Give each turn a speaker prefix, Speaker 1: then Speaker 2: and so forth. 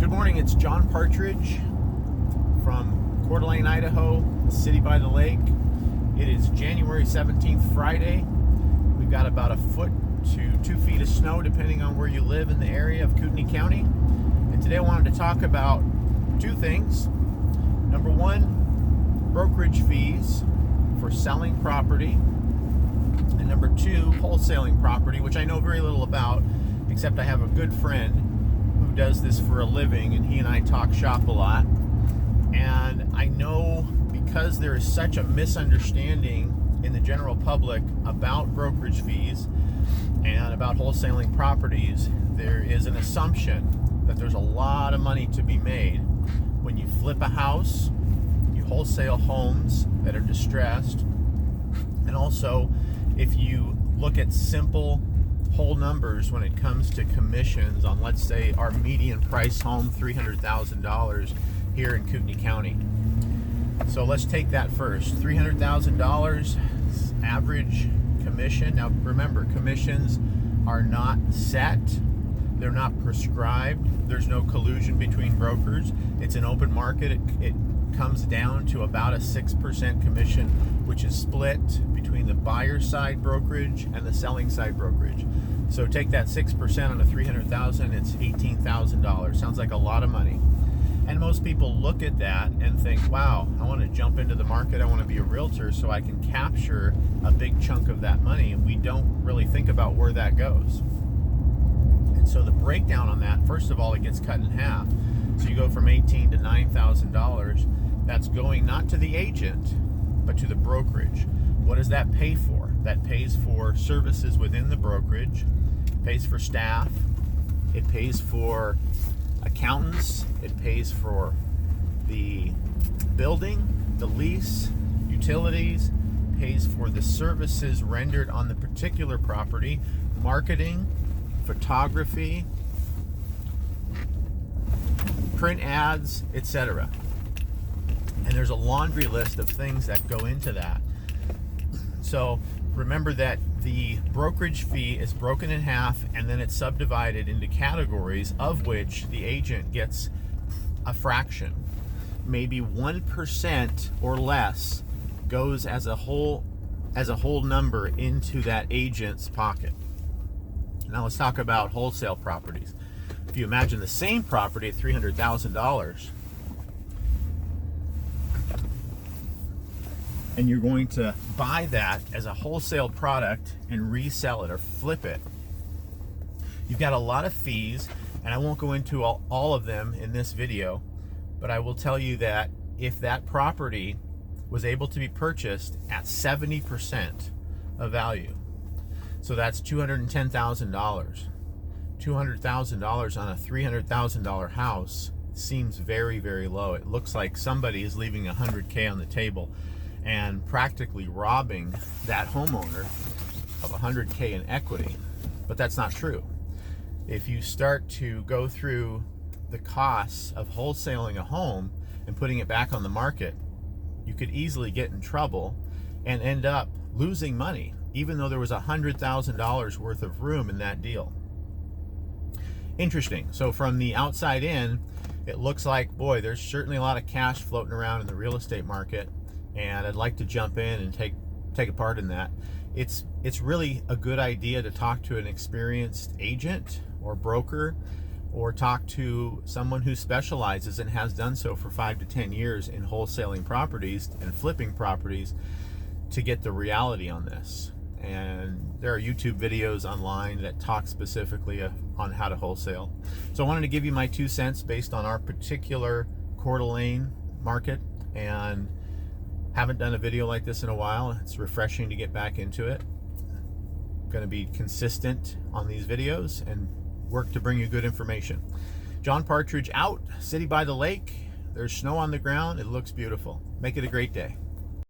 Speaker 1: Good morning, it's John Partridge from Coeur d'Alene, Idaho, city by the lake. It is January 17th, Friday. We've got about a foot to 2 feet of snow depending on where you live in the area of Kootenai County. And today I wanted to talk about two things. Number one, brokerage fees for selling property. And number two, wholesaling property, which I know very little about, except I have a good friend who does this for a living, and he and I talk shop a lot. And I know because there is such a misunderstanding in the general public about brokerage fees and about wholesaling properties, there is an assumption that there's a lot of money to be made when you flip a house, you wholesale homes that are distressed, and also if you look at simple whole numbers when it comes to commissions on, let's say, our median price home, $300,000 here in Kootenai County. So let's take that first. $300,000 average commission. Now remember, commissions are not set. They're not prescribed. There's no collusion between brokers. It's an open market. It comes down to about a 6% commission, which is split between the buyer side brokerage and the selling side brokerage. So take that 6% on a $300,000, it's $18,000. Sounds like a lot of money. And most people look at that and think, wow, I want to jump into the market. I want to be a realtor so I can capture a big chunk of that money. And we don't really think about where that goes. And so the breakdown on that, first of all, it gets cut in half. So you go from $18,000 to $9,000. That's going not to the agent, but to the brokerage. What does that pay for? That pays for services within the brokerage, pays for staff, it pays for accountants, it pays for the building, the lease, utilities, pays for the services rendered on the particular property, marketing, photography, print ads, etc. And there's a laundry list of things that go into that. So remember that the brokerage fee is broken in half and then it's subdivided into categories, of which the agent gets a fraction. Maybe 1% or less goes as a whole number into that agent's pocket. Now let's talk about wholesale properties. If you imagine the same property at $300,000, and you're going to buy that as a wholesale product and resell it or flip it, you've got a lot of fees, and I won't go into all of them in this video, but I will tell you that if that property was able to be purchased at 70% of value, so that's $210,000. $200,000 on a $300,000 house seems very, very low. It looks like somebody is leaving $100K on the table and practically robbing that homeowner of $100K in equity. But that's not true. If you start to go through the costs of wholesaling a home and putting it back on the market, you could easily get in trouble and end up losing money, even though there was $100,000 worth of room in that deal. Interesting. So from the outside in, it looks like, boy, there's certainly a lot of cash floating around in the real estate market, and I'd like to jump in and take a part in that. It's really a good idea to talk to an experienced agent or broker, or talk to someone who specializes and has done so for 5 to 10 years in wholesaling properties and flipping properties to get the reality on this. And there are YouTube videos online that talk specifically on how to wholesale. So I wanted to give you my 2 cents based on our particular Coeur d'Alene market, and haven't done a video like this in a while. It's refreshing to get back into it. I'm going to be consistent on these videos and work to bring you good information. John Partridge out, city by the lake. There's snow on the ground. It looks beautiful. Make it a great day.